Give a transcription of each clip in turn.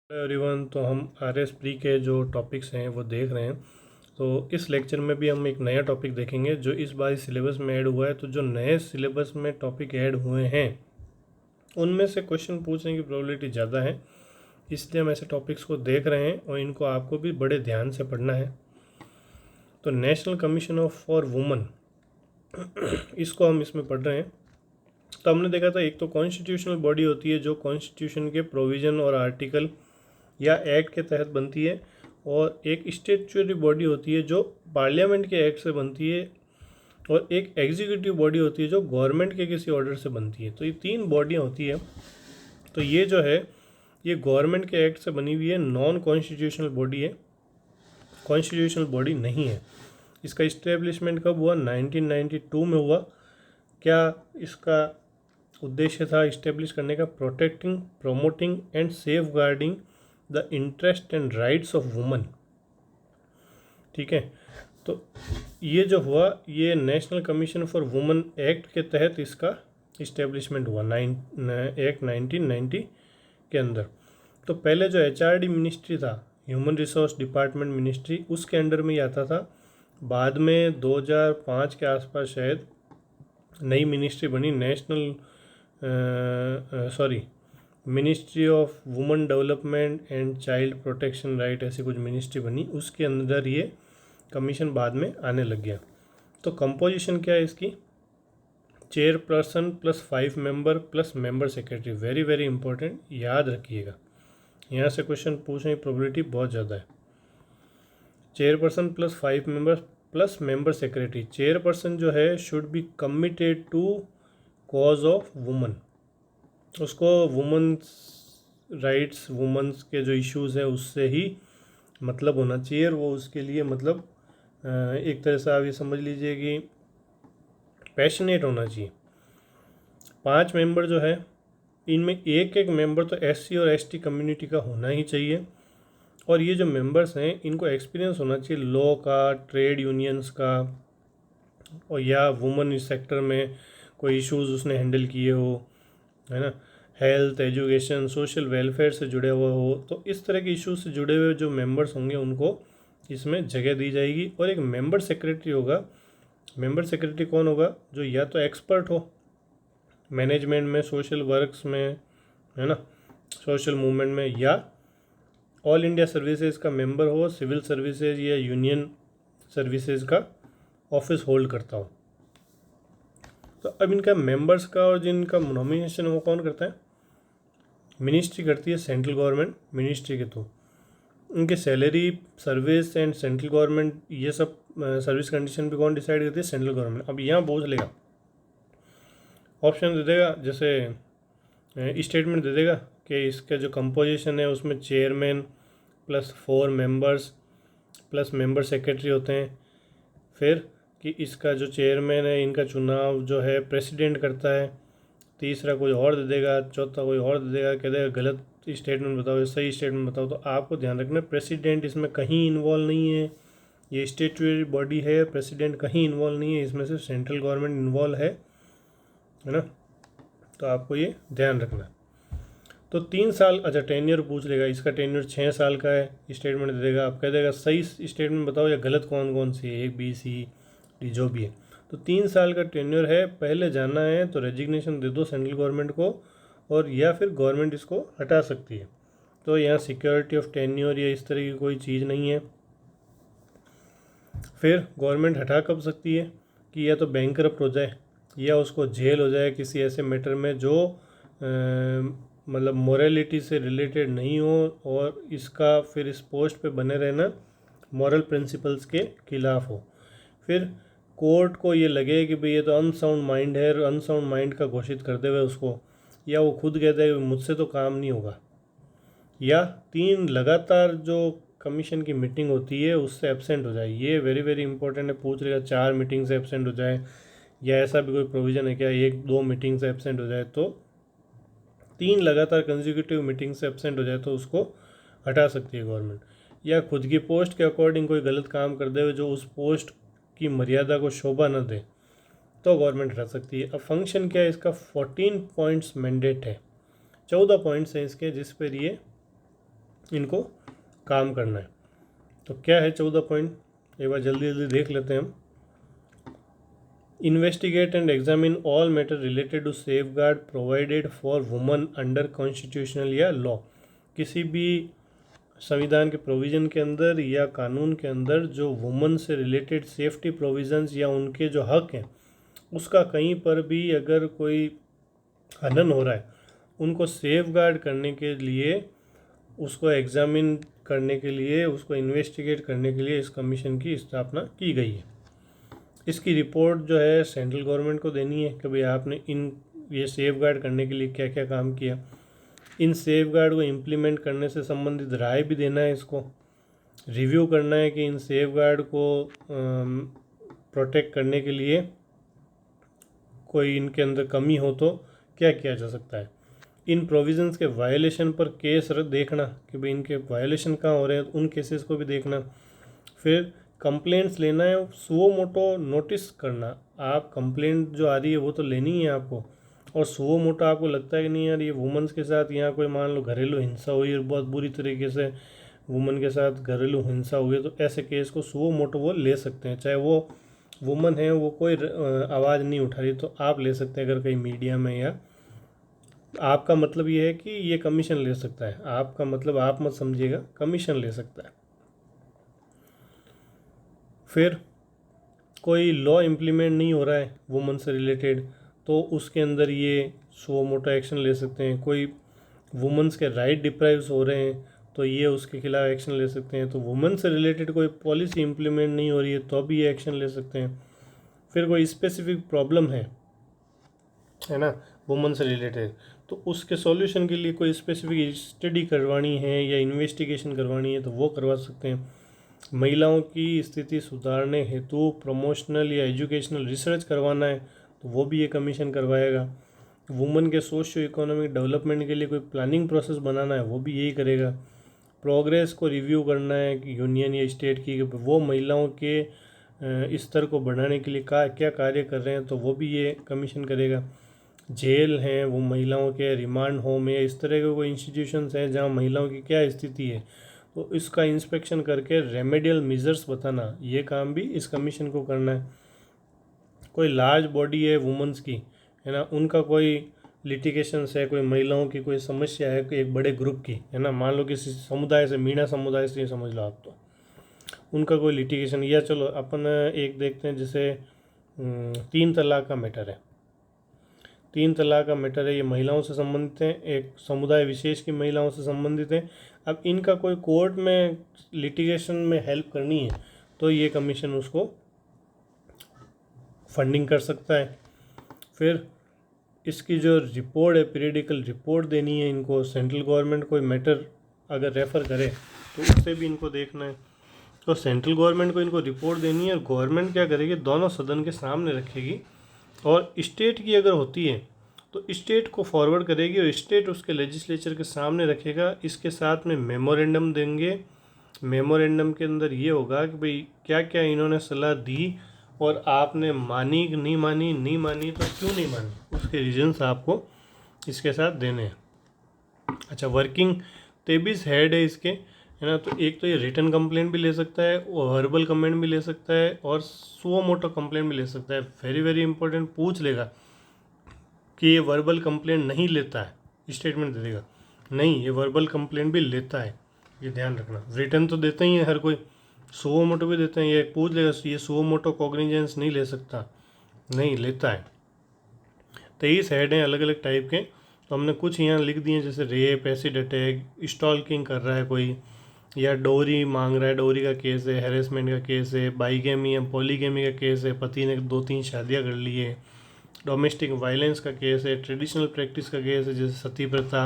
Everyone, तो हम R S pre के जो टॉपिक्स हैं वो देख रहे हैं। तो इस लेक्चर में भी हम एक नया टॉपिक देखेंगे जो इस बार सिलेबस में ऐड हुआ है। तो जो नए सिलेबस में टॉपिक ऐड हुए हैं उनमें से क्वेश्चन पूछने की प्रोबेबिलिटी ज़्यादा है, इसलिए हम ऐसे टॉपिक्स को देख रहे हैं और इनको आपको भी बड़े ध्यान से पढ़ना है। तो national commission of for woman, इसको हम इसमें पढ़ रहे हैं। तो हमने देखा था एक तो कॉन्स्टिट्यूशनल बॉडी होती है जो कॉन्स्टिट्यूशन के प्रोविज़न और आर्टिकल या एक्ट के तहत बनती है, और एक स्टेचुटरी बॉडी होती है जो पार्लियामेंट के एक्ट से बनती है, और एक एग्जीक्यूटिव बॉडी होती है जो गवर्नमेंट के किसी ऑर्डर से बनती है। तो ये तीन बॉडियाँ होती है। तो ये जो है ये गवर्नमेंट के एक्ट से बनी हुई है, नॉन कॉन्स्टिट्यूशनल बॉडी है, कॉन्स्टिट्यूशनल बॉडी नहीं है। इसका इस्टेब्लिशमेंट कब हुआ? 1992 में हुआ। क्या इसका उद्देश्य था इस्टेब्लिश करने का? Protecting, promoting and safeguarding the interest and rights of women. ठीक है, तो ये जो हुआ ये national commission for women act के तहत इसका इस्टेब्लिशमेंट हुआ एक्ट 1990 के अंदर। तो पहले जो HRD मिनिस्ट्री था, ह्यूमन रिसोर्स डिपार्टमेंट मिनिस्ट्री, उसके अंडर में ही आता था। बाद में 2005 के आसपास शायद नई मिनिस्ट्री बनी, ministry of women development and child protection right, ऐसी कुछ मिनिस्ट्री बनी, उसके अंदर ये कमीशन बाद में आने लग गया। तो कंपोजिशन क्या है इसकी? Chairperson plus 5 member plus member secretary. Very very important, याद रखिएगा, यहाँ से क्वेश्चन पूछने की प्रोबेबिलिटी बहुत ज़्यादा है। Chairperson plus 5 member plus member secretary. Chairperson जो है should be committed to cause of women, उसको वुमेन्स राइट्स, वुमेन्स के जो इश्यूज़ है उससे ही मतलब होना चाहिए, और वो उसके लिए मतलब एक तरह से आप ये समझ लीजिए कि पैशनेट होना चाहिए। 5 मेंबर जो है इनमें एक एक मेंबर तो SC और ST कम्युनिटी का होना ही चाहिए, और ये जो मेंबर्स हैं इनको एक्सपीरियंस होना चाहिए लॉ का, ट्रेड यूनियंस का, और या वुमेन इस सेक्टर में कोई इश्यूज़ उसने हैंडल किए हो, है ना, हेल्थ, एजुकेशन, सोशल वेलफेयर से जुड़े हुए हो। तो इस तरह के इश्यूज से जुड़े हुए जो मेंबर्स होंगे उनको इसमें जगह दी जाएगी। और एक मेंबर सेक्रेटरी होगा। मेंबर सेक्रेटरी कौन होगा? जो या तो एक्सपर्ट हो मैनेजमेंट में, सोशल वर्क्स में, है ना, सोशल मूवमेंट में, या ऑल इंडिया सर्विसेज का मेंबर हो, सिविल सर्विसेज या यूनियन सर्विसेज का ऑफिस होल्ड करता हो। तो अब इनका मेंबर्स का और जिनका नॉमिनेशन वो कौन करता है? मिनिस्ट्री करती है, सेंट्रल गवर्नमेंट मिनिस्ट्री के थ्रू। उनके salary, service and central government, ये सब सर्विस कंडीशन भी कौन डिसाइड करती है? Central government. अब यहाँ पूछ लेगा, ऑप्शन दे देगा, जैसे स्टेटमेंट दे देगा कि इसका जो कंपोजिशन है उसमें chairman plus 4 members plus member secretary होते हैं। फिर कि इसका जो चेयरमैन है इनका चुनाव जो है प्रेसिडेंट करता है। तीसरा कोई और दे देगा, चौथा कोई और दे देगा, कह देगा गलत स्टेटमेंट बताओ या सही स्टेटमेंट बताओ। तो आपको ध्यान रखना प्रेसिडेंट इसमें कहीं इन्वॉल्व नहीं है, ये स्टेचुटरी बॉडी है, प्रेसिडेंट कहीं इन्वॉल्व नहीं है, इसमें सिर्फ सेंट्रल गवर्नमेंट इन्वॉल्व है ना। तो आपको ये ध्यान रखना। तो 3 साल, अच्छा टेन्योर पूछ लेगा, इसका टेन्योर 6 साल का है, स्टेटमेंट दे देगा। आप कह देगा सही स्टेटमेंट बताओ या गलत कौन कौन सी है, A, B, C, D जो भी है। तो 3 साल का टेन्योर है। पहले जाना है तो रेजिग्नेशन दे दो सेंट्रल गवर्नमेंट को, और या फिर गवर्नमेंट इसको हटा सकती है। तो यहाँ सिक्योरिटी ऑफ टेन्योर या इस तरह की कोई चीज़ नहीं है। फिर गवर्नमेंट हटा कब सकती है? कि या तो बैंकरप्ट हो जाए या उसको जेल हो जाए किसी ऐसे मैटर में जो मतलब मोरालिटी से रिलेटेड नहीं हो, और इसका फिर इस पोस्ट पे बने रहना मॉरल प्रिंसिपल्स के खिलाफ हो। फिर कोर्ट को ये लगे कि भाई ये तो अनसाउंड माइंड है, अनसाउंड माइंड का घोषित करते हुए उसको, या वो खुद कहता है कि मुझसे तो काम नहीं होगा, या 3 लगातार जो कमीशन की मीटिंग होती है उससे एब्सेंट हो जाए। ये वेरी वेरी इंपॉर्टेंट है, पूछ लेगा 4 मीटिंग से एब्सेंट हो जाए, या ऐसा भी कोई प्रोविज़न है क्या 1-2 मीटिंग से एब्सेंट हो जाए। तो 3 लगातार कंजिक्यूटिव मीटिंग से एब्सेंट हो जाए तो उसको हटा सकती है गवर्नमेंट। या खुद की पोस्ट के अकॉर्डिंग कोई गलत काम कर दे हुए जो उस पोस्ट की मर्यादा को शोभा न दे तो गवर्नमेंट हटा सकती है। अब फंक्शन क्या है इसका? 14 पॉइंट्स मैंडेट है, 14 पॉइंट्स हैं इसके जिस पर ये इनको काम करना है। तो क्या है 14 पॉइंट, एक बार जल्दी जल्दी देख लेते हैं हम। Investigate and examine all matter related to safeguard provided for women under constitutional या लॉ। किसी भी संविधान के प्रोविज़न के अंदर या कानून के अंदर जो वुमन से रिलेटेड सेफ्टी प्रोविज़न्स या उनके जो हक हैं उसका कहीं पर भी अगर कोई हनन हो रहा है, उनको सेफ गार्ड करने के लिए, उसको एग्जामिन करने के लिए, उसको इन्वेस्टिगेट करने के लिए इस कमीशन की स्थापना की गई है। इसकी रिपोर्ट जो है सेंट्रल गवर्नमेंट को देनी है कि भाई आपने ये सेफ गार्ड करने के लिए क्या क्या काम किया। इन सेफ गार्ड को इम्प्लीमेंट करने से संबंधित राय भी देना है, इसको रिव्यू करना है कि इन सेफ गार्ड को प्रोटेक्ट करने के लिए कोई इनके अंदर कमी हो तो क्या किया जा सकता है। इन प्रोविजंस के वायलेशन पर केस देखना कि भाई इनके वायलेशन कहाँ हो रहे हैं, उन केसेस को भी देखना। फिर कंप्लेंट्स लेना है, सुओ मोटो नोटिस करना। आप कंप्लेंट जो आ रही है वो तो लेनी ही है आपको, और सुओ मोटो आपको लगता है कि नहीं यार ये वुमेंस के साथ यहाँ कोई मान लो घरेलू हिंसा हुई है, बहुत बुरी तरीके से वुमन के साथ घरेलू हिंसा हुई है, तो ऐसे केस को सुओ मोटो वो ले सकते हैं। चाहे वो वुमन है, वो कोई आवाज़ नहीं उठा रही तो आप ले सकते हैं अगर कहीं मीडिया में, या आपका मतलब ये है कि ये कमीशन ले सकता है, आपका मतलब आप मत समझिएगा, कमीशन ले सकता है। फिर कोई लॉ इम्प्लीमेंट नहीं हो रहा है वुमन से रिलेटेड तो उसके अंदर ये सुओ मोटो एक्शन ले सकते हैं। कोई वुमेंस के राइट डिप्राइव्स हो रहे हैं तो ये उसके खिलाफ एक्शन ले सकते हैं। तो वुमेन से रिलेटेड कोई पॉलिसी इम्प्लीमेंट नहीं हो रही है तो भी ये एक्शन ले सकते हैं। फिर कोई स्पेसिफिक प्रॉब्लम है ना वुमेन से रिलेटेड, तो उसके सॉल्यूशन के लिए कोई स्पेसिफिक स्टडी करवानी है या इन्वेस्टिगेशन करवानी है तो वो करवा सकते हैं। महिलाओं की स्थिति सुधारने हेतु प्रमोशनल या एजुकेशनल रिसर्च करवाना है तो वो भी ये कमीशन करवाएगा। वुमेन के सोशियो इकोनॉमिक डेवलपमेंट के लिए कोई प्लानिंग प्रोसेस बनाना है वो भी यही करेगा। प्रोग्रेस को रिव्यू करना है यूनियन या स्टेट की, वो महिलाओं के स्तर को बढ़ाने के लिए क्या कार्य कर रहे हैं तो वो भी ये कमीशन करेगा। जेल हैं, वो महिलाओं के रिमांड होम या इस तरह के कोई इंस्टीट्यूशंस हैं जहाँ महिलाओं की क्या स्थिति है तो इसका इंस्पेक्शन करके रेमेडियल मेजर्स बताना, ये काम भी इस कमीशन को करना है। कोई लार्ज बॉडी है वुमेंस की, है ना, उनका कोई लिटिगेशंस है, कोई महिलाओं की कोई समस्या है एक बड़े ग्रुप की, है ना, मान लो किसी समुदाय से, मीणा समुदाय से, ये समझ लो आप, तो उनका कोई लिटिगेशन, या चलो अपन एक देखते हैं जैसे 3 तलाक का मैटर है। 3 तलाक का मैटर है, ये महिलाओं से संबंधित है, एक समुदाय विशेष की महिलाओं से संबंधित है। अब इनका कोई कोर्ट में लिटिगेशन में हेल्प करनी है तो ये कमीशन उसको फंडिंग कर सकता है। फिर इसकी जो रिपोर्ट है, पीरियडिकल रिपोर्ट देनी है इनको, सेंट्रल गवर्नमेंट कोई मैटर अगर रेफ़र करे तो उससे भी इनको देखना है। तो सेंट्रल गवर्नमेंट को इनको रिपोर्ट देनी है और गवर्नमेंट क्या करेगी, दोनों सदन के सामने रखेगी, और स्टेट की अगर होती है तो स्टेट को फॉरवर्ड करेगी और स्टेट उसके लेजिस्लेचर के सामने रखेगा। इसके साथ में मेमोरेंडम देंगे। मेमोरेंडम के अंदर ये होगा कि भाई क्या क्या इन्होंने सलाह दी और आपने मानी कि नहीं मानी, नहीं मानी तो क्यों नहीं मानी, उसके रीजंस आपको इसके साथ देने हैं। अच्छा, वर्किंग 23 हेड है इसके, है ना, तो एक तो ये रिटन कंप्लेंट भी ले सकता है, वर्बल कमेंट भी ले सकता है और सुओ मोटो कंप्लेंट भी ले सकता है। वेरी वेरी इंपॉर्टेंट, पूछ लेगा कि ये वर्बल कंप्लेंट नहीं लेता है, स्टेटमेंट दे देगा नहीं ये वर्बल कंप्लेंट भी लेता है, ये ध्यान रखना। रिटर्न तो देते ही है हर कोई, सुओ मोटो भी देते हैं, ये पूछ लेगा ये सुओ मोटो कॉग्निजेंस नहीं ले सकता, नहीं लेता है। 23 हेड हैं अलग अलग टाइप के, तो हमने कुछ यहाँ लिख दिए जैसे रेप, एसिड अटैक, स्टॉकिंग कर रहा है कोई, या डोरी मांग रहा है, डोरी का केस है, हैरेसमेंट का केस है, बाइगेमी या पॉलीगेमी का केस है, पति ने 2-3 शादियाँ कर ली है, डोमेस्टिक वायलेंस का केस है, ट्रेडिशनल प्रैक्टिस का केस है जैसे सती प्रथा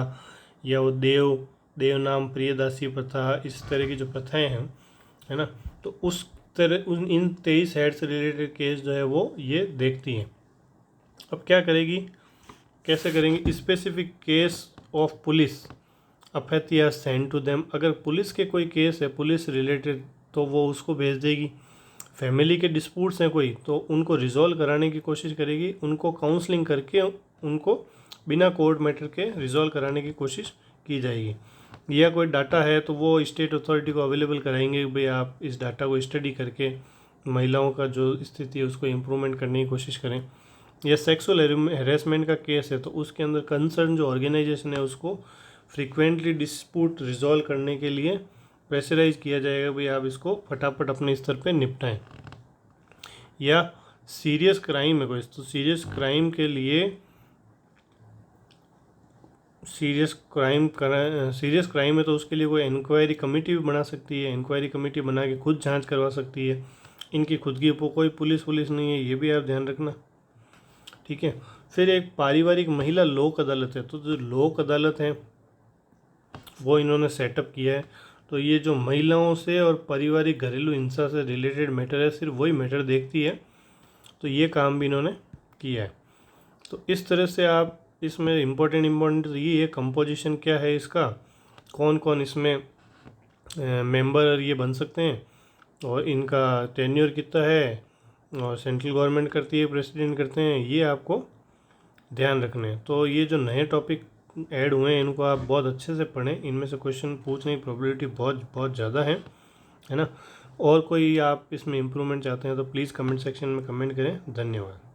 या वो देवनाम प्रियदासी प्रथा, इस तरह की जो प्रथाएं हैं, है ना, तो उस तरह इन 23 हेड से रिलेटेड केस जो है वो ये देखती हैं। अब क्या करेगी, कैसे करेंगे, स्पेसिफिक केस ऑफ पुलिस अफेथिया सेंड टू देम। अगर पुलिस के कोई केस है पुलिस रिलेटेड तो वो उसको भेज देगी। फैमिली के डिस्प्यूट्स हैं कोई तो उनको रिजॉल्व कराने की कोशिश करेगी, उनको काउंसलिंग करके उनको बिना कोर्ट मैटर के रिजॉल्व कराने की कोशिश की जाएगी। या कोई डाटा है तो वो स्टेट अथॉरिटी को अवेलेबल कराएंगे कि भाई आप इस डाटा को स्टडी करके महिलाओं का जो स्थिति है उसको इम्प्रूवमेंट करने की कोशिश करें। या सेक्सुअल हेरेसमेंट का केस है तो उसके अंदर कंसर्न जो ऑर्गेनाइजेशन है उसको फ्रीक्वेंटली डिस्प्यूट रिजॉल्व करने के लिए प्रेशराइज किया जाएगा, भाई आप इसको फटाफट अपने स्तर पे निपटाएं। या सीरियस क्राइम है कोई, तो सीरियस क्राइम के लिए सीरियस क्राइम है तो उसके लिए कोई इंक्वायरी कमेटी भी बना सकती है, इंक्वायरी कमेटी बना के खुद जांच करवा सकती है। इनकी खुद की कोई पुलिस नहीं है, ये भी आप ध्यान रखना, ठीक है। फिर एक पारिवारिक महिला लोक अदालत है, तो जो लोक अदालत है वो इन्होंने सेटअप किया है। तो ये जो महिलाओं से और पारिवारिक घरेलू हिंसा से रिलेटेड मैटर है, सिर्फ वही मैटर देखती है, तो ये काम भी इन्होंने किया है। तो इस तरह से आप इसमें इम्पोर्टेंट तो ये है कंपोजिशन क्या है इसका, कौन कौन इसमें मेंबर ये बन सकते हैं, और इनका टेन्योर कितना है, और सेंट्रल गवर्नमेंट करती है, प्रेसिडेंट करते हैं, ये आपको ध्यान रखने हैं। तो ये जो नए टॉपिक ऐड हुए हैं इनको आप बहुत अच्छे से पढ़ें, इनमें से क्वेश्चन पूछने की प्रोबेबिलिटी बहुत ज़्यादा है ना। और कोई आप इसमें इम्प्रूवमेंट चाहते हैं तो प्लीज़ कमेंट सेक्शन में कमेंट करें। धन्यवाद।